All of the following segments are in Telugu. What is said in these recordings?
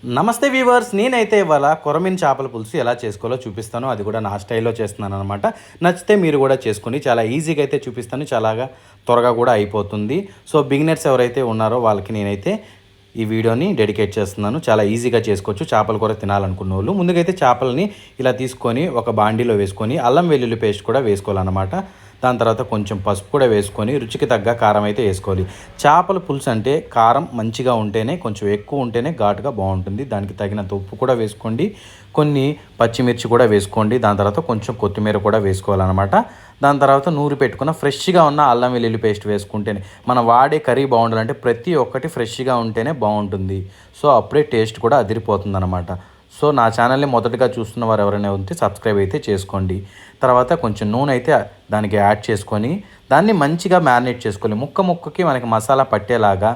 నమస్తే వ్యూవర్స్, నేనైతే ఇవాళ కొరమీను చేపల పులుసు ఎలా చేసుకోవాలో చూపిస్తాను. అది కూడా నా స్టైల్లో చేస్తున్నాను అనమాట. నచ్చితే మీరు కూడా చేసుకొని చాలా ఈజీగా అయితే చూపిస్తాను. చాలాగా త్వరగా కూడా అయిపోతుంది. సో బిగినర్స్ ఎవరైతే ఉన్నారో వాళ్ళకి నేనైతే ఈ వీడియోని డెడికేట్ చేస్తున్నాను. చాలా ఈజీగా చేసుకోవచ్చు చేపల కూర తినాలనుకున్న వాళ్ళు. ముందుకైతే చేపలని ఇలా తీసుకొని ఒక బాండీలో వేసుకొని అల్లం వెల్లుల్లి పేస్ట్ కూడా వేసుకోవాలన్నమాట. దాని తర్వాత కొంచెం పసుపు కూడా వేసుకొని రుచికి తగ్గ కారం అయితే వేసుకోవాలి. చేపల పులుసు అంటే కారం మంచిగా ఉంటేనే, కొంచెం ఎక్కువ ఉంటేనే ఘాటుగా బాగుంటుంది. దానికి తగినంత ఉప్పు కూడా వేసుకోండి, కొన్ని పచ్చిమిర్చి కూడా వేసుకోండి. దాని తర్వాత కొంచెం కొత్తిమీర కూడా వేసుకోవాలన్నమాట. దాని తర్వాత నూరి పెట్టుకున్న ఫ్రెష్గా ఉన్న అల్లం వెల్లుల్లి పేస్ట్ వేసుకుంటేనే, మనం వాడే కర్రీ బాగుండాలంటే ప్రతి ఒక్కటి ఫ్రెష్గా ఉంటేనే బాగుంటుంది. సో అప్పుడే టేస్ట్ కూడా అదిరిపోతుంది అనమాట. సో నా ఛానల్ని మొదటగా చూస్తున్న వారు ఎవరైనా ఉంటే సబ్స్క్రైబ్ అయితే చేసుకోండి. తర్వాత కొంచెం నూనె అయితే దానికి యాడ్ చేసుకొని దాన్ని మంచిగా మ్యారినేట్ చేసుకోవాలి. ముక్కకి మనకి మసాలా పట్టేలాగా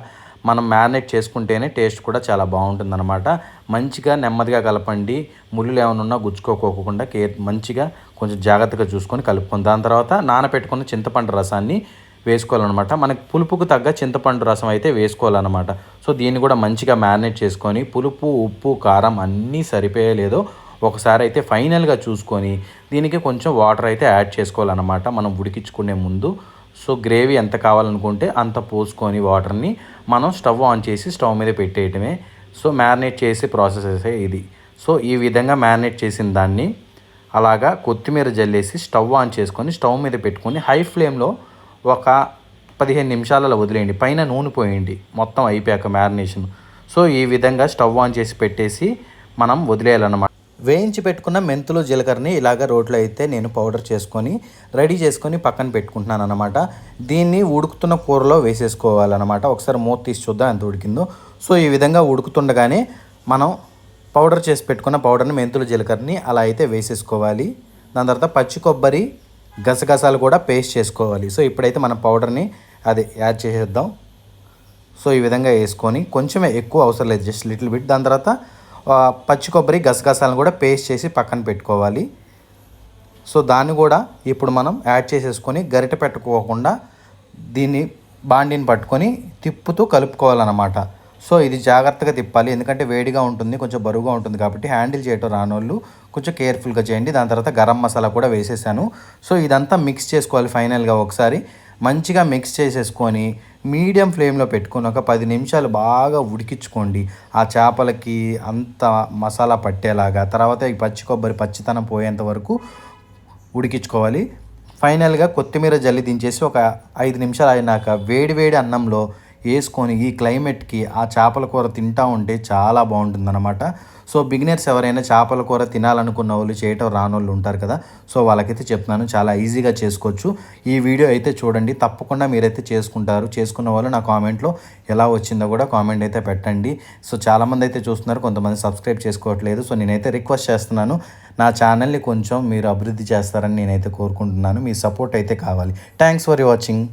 మనం మ్యారినేట్ చేసుకుంటేనే టేస్ట్ కూడా చాలా బాగుంటుందన్నమాట. మంచిగా నెమ్మదిగా కలపండి. ముళ్ళు ఏమైనా ఉన్నా గుచ్చుకోకుండా మంచిగా కొంచెం జాగ్రత్తగా చూసుకొని కలుపుకొని దాని తర్వాత నానబెట్టుకున్న చింతపండు రసాన్ని వేసుకోవాలన్నమాట. మనకి పులుపుకు తగ్గ చింతపండు రసం అయితే వేసుకోవాలన్నమాట. సో దీన్ని కూడా మంచిగా మ్యారినేట్ చేసుకొని పులుపు, ఉప్పు, కారం అన్నీ సరిపోయలేదో ఒకసారి అయితే ఫైనల్గా చూసుకొని దీనికి కొంచెం వాటర్ అయితే యాడ్ చేసుకోవాలన్నమాట మనం ఉడికించుకునే ముందు. సో గ్రేవీ ఎంత కావాలనుకుంటే అంత పోసుకొని వాటర్ని మనం స్టవ్ ఆన్ చేసి స్టవ్ మీద పెట్టేయటమే. సో మ్యారినేట్ చేసే ప్రాసెస్ అయితే ఇది. సో ఈ విధంగా మ్యారినేట్ చేసిన దాన్ని అలాగా కొత్తిమీర జల్లేసి స్టవ్ ఆన్ చేసుకొని స్టవ్ మీద పెట్టుకొని హై ఫ్లేమ్లో ఒక 15 నిమిషాలలో వదిలేయండి. పైన నూనె పోయండి మొత్తం అయిపోయాక మ్యారినేషన్. సో ఈ విధంగా స్టవ్ ఆన్ చేసి పెట్టేసి మనం వదిలేయాలన్నమాట. వేయించి పెట్టుకున్న మెంతులు, జీలకర్రని ఇలాగ రోట్లో అయితే నేను పౌడర్ చేసుకొని రెడీ చేసుకొని పక్కన పెట్టుకుంటున్నాను అనమాట. దీన్ని ఉడుకుతున్న కూరలో వేసేసుకోవాలన్నమాట. ఒకసారి మూత తీసి చూద్దాం ఎంత ఉడికిందో. సో ఈ విధంగా ఉడుకుతుండగానే మనం పౌడర్ చేసి పెట్టుకున్న పౌడర్ని, మెంతులు, జీలకర్రని అలా అయితే వేసేసుకోవాలి. దాని తర్వాత పచ్చి కొబ్బరి, గసగసాలు కూడా పేస్ట్ చేసుకోవాలి. సో ఇప్పుడైతే మనం పౌడర్ని యాడ్ చేసేద్దాం. సో ఈ విధంగా వేసుకొని కొంచెమే, ఎక్కువ అవసరం లేదు, జస్ట్ లిటిల్ బిట్. దాని తర్వాత పచ్చి కొబ్బరి, గసగసాలను కూడా పేస్ట్ చేసి పక్కన పెట్టుకోవాలి. సో దాన్ని కూడా ఇప్పుడు మనం యాడ్ చేసేసుకొని గరిటె పెట్టుకోకుండా దీన్ని బాండీని పట్టుకొని తిప్పుతూ కలుపుకోవాలన్నమాట. సో ఇది జాగ్రత్తగా తిప్పాలి, ఎందుకంటే వేడిగా ఉంటుంది, కొంచెం బరువుగా ఉంటుంది కాబట్టి హ్యాండిల్ చేయటం రానోళ్ళు కొంచెం కేర్ఫుల్గా చేయండి. దాని తర్వాత గరం మసాలా కూడా వేసేసాను. సో ఇదంతా మిక్స్ చేసుకోవాలి. ఫైనల్గా ఒకసారి మంచిగా మిక్స్ చేసేసుకొని మీడియం ఫ్లేమ్లో పెట్టుకొని ఒక 10 నిమిషాలు బాగా ఉడికించుకోండి. ఆ చేపలకి అంత మసాలా పట్టేలాగా. తర్వాత ఈ పచ్చి కొబ్బరి పచ్చితనం పోయేంత వరకు ఉడికించుకోవాలి. ఫైనల్గా కొత్తిమీర జల్లి దించేసి ఒక 5 నిమిషాలు అయినాక వేడి అన్నంలో వేసుకొని ఈ క్లైమేట్కి ఆ చేపల కూర తింటూ ఉంటే చాలా బాగుంటుందన్నమాట. సో బిగినర్స్ ఎవరైనా చేపల కూర తినాలనుకున్న వాళ్ళు, చేయటం రానోళ్ళు ఉంటారు కదా, సో వాళ్ళకైతే చెప్తున్నాను, చాలా ఈజీగా చేసుకోవచ్చు. ఈ వీడియో అయితే చూడండి, తప్పకుండా మీరైతే చేసుకుంటారు. చేసుకున్న వాళ్ళు నా కామెంట్లో ఎలా వచ్చిందో కూడా కామెంట్ అయితే పెట్టండి. సో చాలామంది అయితే చూస్తున్నారు, కొంతమంది సబ్స్క్రైబ్ చేసుకోవట్లేదు. సో నేనైతే రిక్వెస్ట్ చేస్తున్నాను, నా ఛానల్ని కొంచెం మీరు అభివృద్ధి చేస్తారని నేనైతే కోరుకుంటున్నాను. మీ సపోర్ట్ అయితే కావాలి. Thanks for watching.